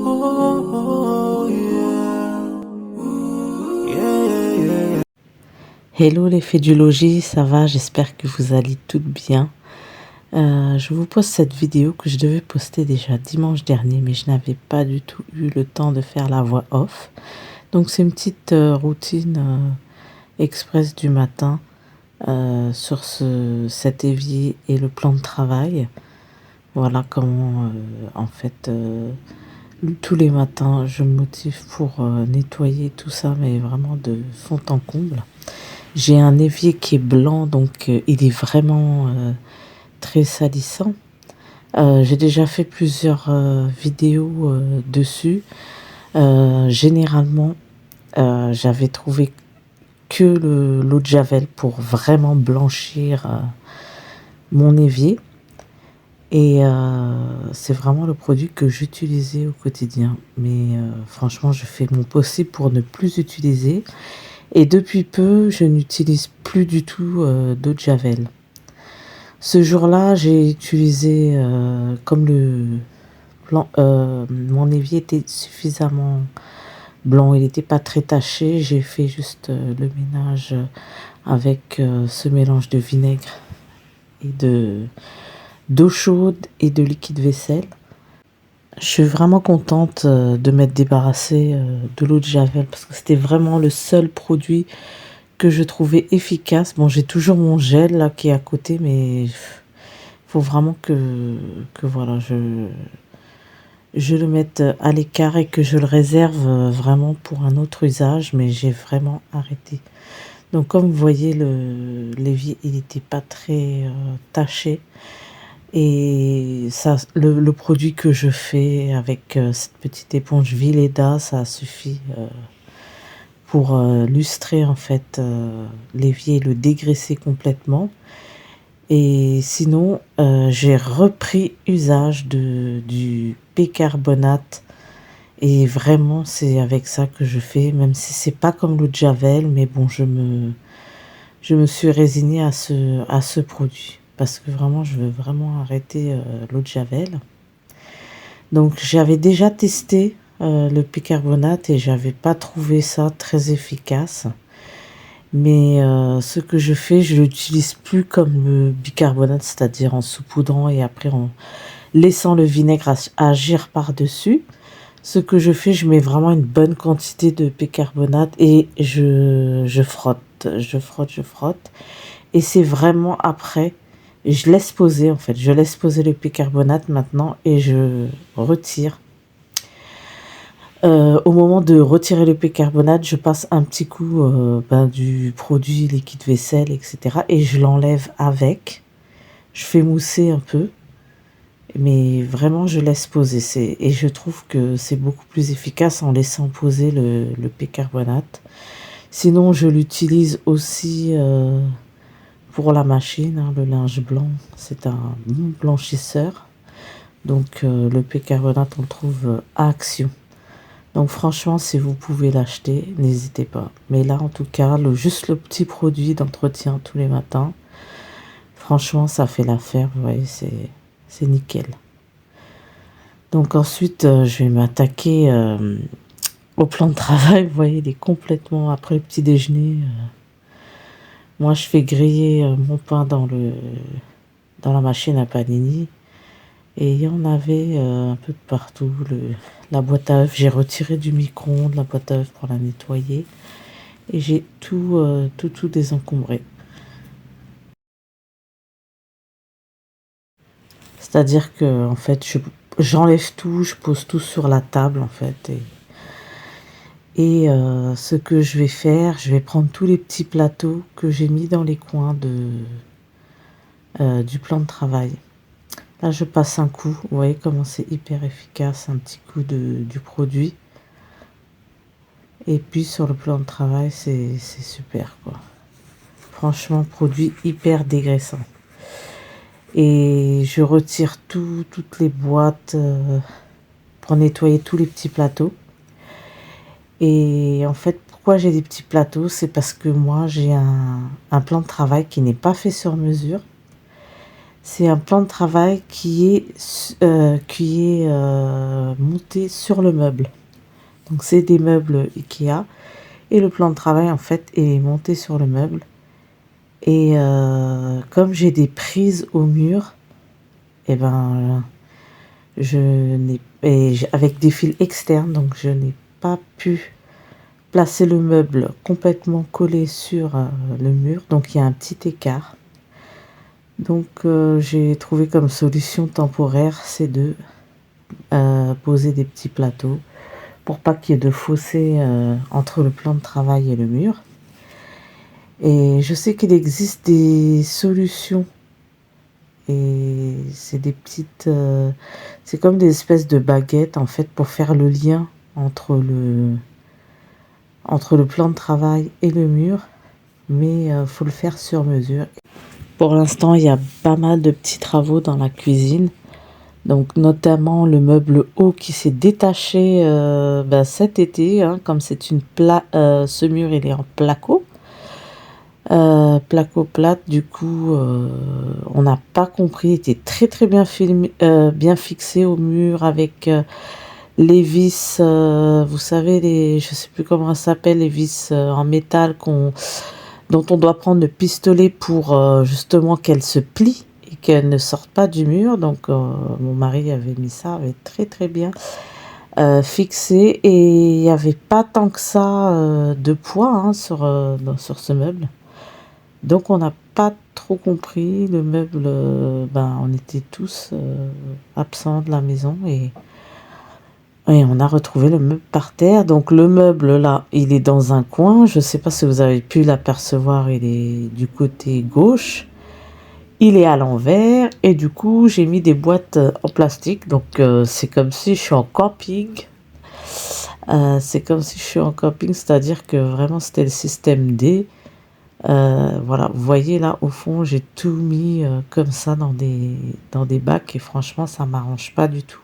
Oh, yeah. Yeah, yeah, yeah. Hello les fées du logis, ça va? J'espère que vous allez toutes bien. Je vous poste cette vidéo que je devais poster déjà dimanche dernier, mais je n'avais pas du tout eu le temps de faire la voix off. Donc c'est une petite routine express du matin sur cet évier et le plan de travail. Voilà comment en fait tous les matins je me motive pour nettoyer tout ça, mais vraiment de fond en comble. J'ai un évier qui est blanc, donc il est vraiment très salissant. J'ai déjà fait plusieurs vidéos dessus. Généralement, j'avais trouvé que l'eau de Javel pour vraiment blanchir mon évier. Et c'est vraiment le produit que j'utilisais au quotidien. Mais franchement, je fais mon possible pour ne plus utiliser. Et depuis peu, je n'utilise plus du tout d'eau de Javel. Ce jour-là, j'ai utilisé, comme mon évier était suffisamment blanc, il n'était pas très taché, j'ai fait juste le ménage avec ce mélange de vinaigre et d'eau chaude et de liquide vaisselle. Je suis vraiment contente de m'être débarrassée de l'eau de Javel parce que c'était vraiment le seul produit que je trouvais efficace. Bon, j'ai toujours mon gel là qui est à côté, mais il faut vraiment que voilà, je le mette à l'écart et que je le réserve vraiment pour un autre usage, mais j'ai vraiment arrêté. Donc comme vous voyez, l'évier, il n'était pas très taché. Et ça, le produit que je fais avec cette petite éponge Villeda, ça suffit pour lustrer en fait l'évier et le dégraisser complètement. Et sinon, j'ai repris usage du bicarbonate et vraiment c'est avec ça que je fais, même si c'est pas comme l'eau de Javel, mais bon, je me suis résignée à ce produit parce que vraiment, je veux vraiment arrêter l'eau de Javel. Donc j'avais déjà testé le bicarbonate et j'avais pas trouvé ça très efficace. Mais ce que je fais, je l'utilise plus comme le bicarbonate, c'est-à-dire en saupoudrant et après en laissant le vinaigre agir par-dessus. Ce que je fais, je mets vraiment une bonne quantité de bicarbonate et je frotte, je frotte, je frotte. Et c'est vraiment après, je laisse poser en fait, je laisse poser le bicarbonate maintenant et je retire. Au moment de retirer le bicarbonate, je passe un petit coup du produit liquide vaisselle, etc. Et je l'enlève avec. Je fais mousser un peu, mais vraiment je laisse poser. Et je trouve que c'est beaucoup plus efficace en laissant poser le bicarbonate. Sinon, je l'utilise aussi pour la machine, hein, le linge blanc. C'est un bon blanchisseur. Donc le bicarbonate, on le trouve à Action. Donc franchement, si vous pouvez l'acheter, n'hésitez pas. Mais là, en tout cas, juste le petit produit d'entretien tous les matins, franchement, ça fait l'affaire. Vous voyez, c'est nickel. Donc ensuite, je vais m'attaquer au plan de travail. Vous voyez, il est complètement après le petit déjeuner. Moi, je fais griller mon pain dans la machine à panini. Et il y en avait un peu de partout. La boîte à œufs, j'ai retiré du micro-ondes la boîte à œufs pour la nettoyer. Et j'ai tout désencombré. C'est-à-dire que en fait, j'enlève tout, je pose tout sur la table en fait. Et ce que je vais faire, je vais prendre tous les petits plateaux que j'ai mis dans les coins du plan de travail. Là, je passe un coup. Vous voyez comment c'est hyper efficace, un petit coup du produit. Et puis sur le plan de travail, c'est super quoi. Franchement, produit hyper dégraissant. Et je retire toutes les boîtes pour nettoyer tous les petits plateaux. Et en fait, pourquoi j'ai des petits plateaux? C'est parce que moi, j'ai un plan de travail qui n'est pas fait sur mesure. C'est un plan de travail qui est monté sur le meuble. Donc c'est des meubles Ikea et le plan de travail en fait est monté sur le meuble. Et comme j'ai des prises au mur, et ben avec des fils externes, donc je n'ai pas pu placer le meuble complètement collé sur le mur, donc il y a un petit écart. Donc j'ai trouvé comme solution temporaire c'est de poser des petits plateaux pour pas qu'il y ait de fossé entre le plan de travail et le mur. Et je sais qu'il existe des solutions et c'est des petites c'est comme des espèces de baguettes en fait pour faire le lien entre le plan de travail et le mur, mais faut le faire sur mesure. Pour l'instant, il y a pas mal de petits travaux dans la cuisine. Donc notamment le meuble haut qui s'est détaché cet été, hein, comme c'est ce mur il est en placo. Placo plate, du coup on n'a pas compris, il était très très bien bien fixé au mur avec les vis, vous savez, je sais plus comment ça s'appelle, les vis en métal dont on doit prendre le pistolet pour justement qu'elles se plient et qu'elles ne sortent pas du mur. Donc mon mari avait mis ça, avait très très bien fixé et il n'y avait pas tant que ça de poids hein, sur ce meuble. Donc on n'a pas trop compris le meuble, on était tous absents de la maison et on a retrouvé le meuble par terre. Donc le meuble là, il est dans un coin. Je ne sais pas si vous avez pu l'apercevoir, il est du côté gauche. Il est à l'envers et du coup j'ai mis des boîtes en plastique. Donc c'est comme si je suis en camping. C'est-à-dire que vraiment c'était le système D. Voilà, vous voyez là au fond j'ai tout mis comme ça dans des bacs et franchement ça m'arrange pas du tout.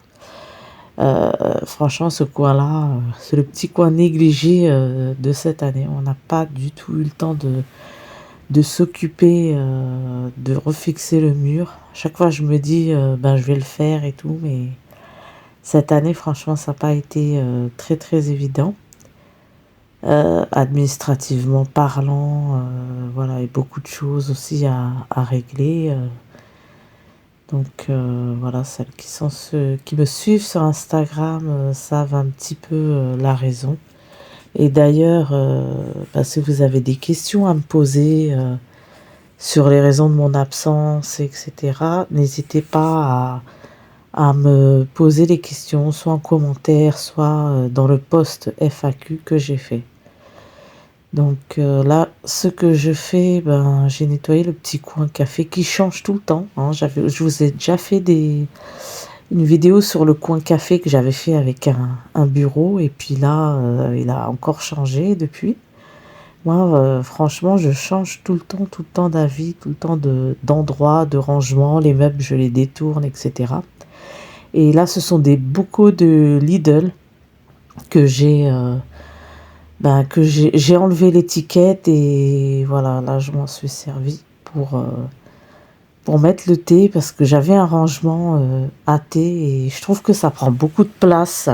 Franchement, ce coin-là, c'est le petit coin négligé de cette année. On n'a pas du tout eu le temps de s'occuper, de refixer le mur. À chaque fois, je me dis, je vais le faire et tout, mais cette année, franchement, ça n'a pas été très très évident. Administrativement parlant, voilà, et beaucoup de choses aussi à régler. Donc voilà, celles qui me suivent sur Instagram savent un petit peu la raison. Et d'ailleurs, si vous avez des questions à me poser sur les raisons de mon absence, etc., n'hésitez pas à me poser les questions, soit en commentaire, soit dans le post FAQ que j'ai fait. Donc là, ce que je fais, j'ai nettoyé le petit coin café qui change tout le temps. Hein. Je vous ai déjà fait une vidéo sur le coin café que j'avais fait avec un bureau. Et puis là, il a encore changé depuis. Moi, franchement, je change tout le temps d'avis, tout le temps d'endroit, de rangement. Les meubles, je les détourne, etc. Et là, ce sont des bocaux de Lidl que j'ai enlevé l'étiquette et voilà, là je m'en suis servi pour mettre le thé parce que j'avais un rangement à thé et je trouve que ça prend beaucoup de place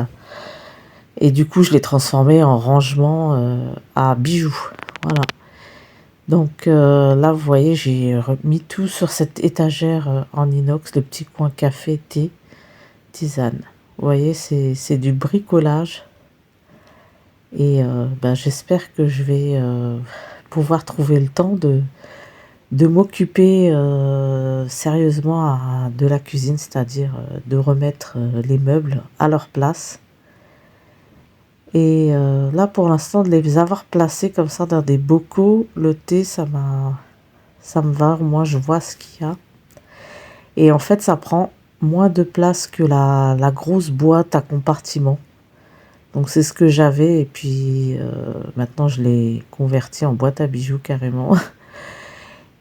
et du coup je l'ai transformé en rangement à bijoux. Voilà. Donc là vous voyez j'ai remis tout sur cette étagère en inox, le petit coin café, thé, tisane. Vous voyez c'est du bricolage. Et j'espère que je vais pouvoir trouver le temps de m'occuper sérieusement de la cuisine, c'est-à-dire de remettre les meubles à leur place. Et là, pour l'instant, de les avoir placés comme ça dans des bocaux, le thé, ça me va. Moi, je vois ce qu'il y a. Et en fait, ça prend moins de place que la grosse boîte à compartiments. Donc c'est ce que j'avais et puis maintenant je l'ai converti en boîte à bijoux carrément.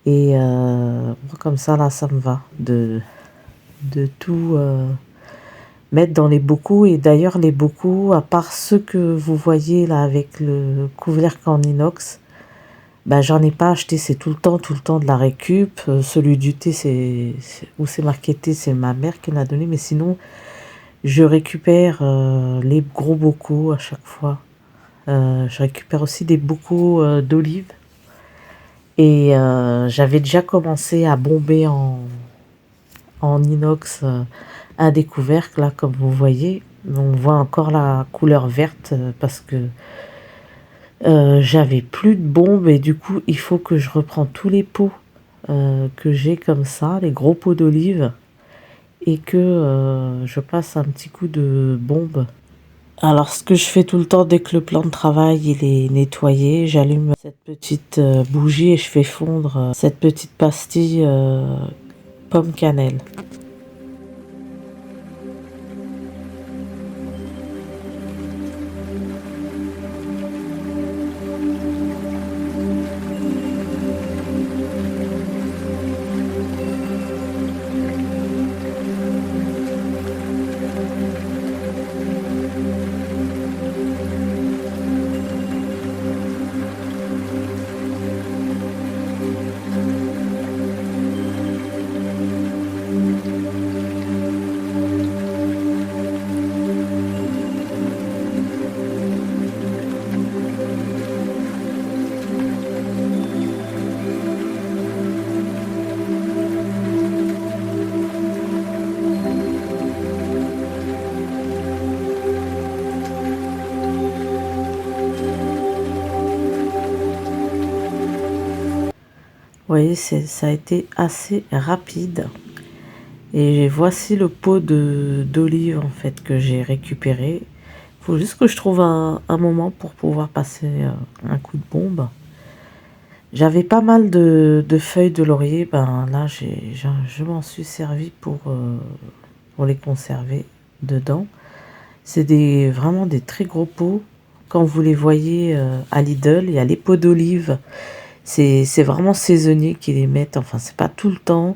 Et comme ça là ça me va de tout mettre dans les bocaux. Et d'ailleurs les bocaux, à part ceux que vous voyez là avec le couvercle en inox, bah, j'en ai pas acheté, c'est tout le temps de la récup. Celui du thé, où c'est marqué thé, c'est ma mère qui l'a donné, mais sinon, je récupère les gros bocaux à chaque fois. Je récupère aussi des bocaux d'olives. Et j'avais déjà commencé à bomber en inox un des couvercles, là, comme vous voyez. On voit encore la couleur verte parce que j'avais plus de bombes et du coup, il faut que je reprends tous les pots que j'ai comme ça, les gros pots d'olive, et que je passe un petit coup de bombe. Alors, ce que je fais tout le temps dès que le plan de travail il est nettoyé, j'allume cette petite bougie et je fais fondre cette petite pastille pomme cannelle. Vous voyez, ça a été assez rapide. Et voici le pot d'olive en fait que j'ai récupéré. Il faut juste que je trouve un moment pour pouvoir passer un coup de bombe. J'avais pas mal de feuilles de laurier. Ben là, je m'en suis servi pour les conserver dedans. C'est vraiment des très gros pots. Quand vous les voyez à Lidl, il y a les pots d'olive. C'est vraiment saisonnier qu'ils les mettent. Enfin, c'est pas tout le temps.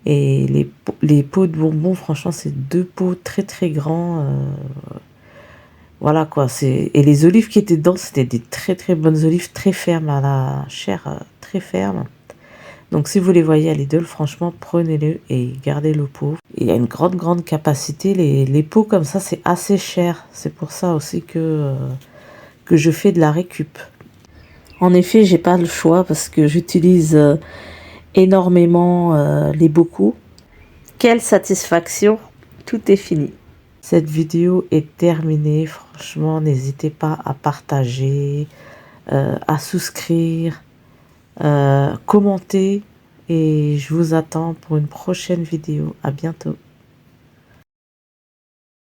Et les pots de bonbons, franchement, c'est deux pots très très grands. Voilà quoi. Et les olives qui étaient dedans, c'était des très très bonnes olives, très fermes à la chair, très ferme. Donc si vous les voyez à Lidl, franchement, prenez-le et gardez le pot. Il y a une grande capacité. Les pots comme ça, c'est assez cher. C'est pour ça aussi que je fais de la récup. En effet, j'ai pas le choix parce que j'utilise énormément les bocaux. Quelle satisfaction! Tout est fini. Cette vidéo est terminée. Franchement, n'hésitez pas à partager, à souscrire, commenter. Et je vous attends pour une prochaine vidéo. À bientôt.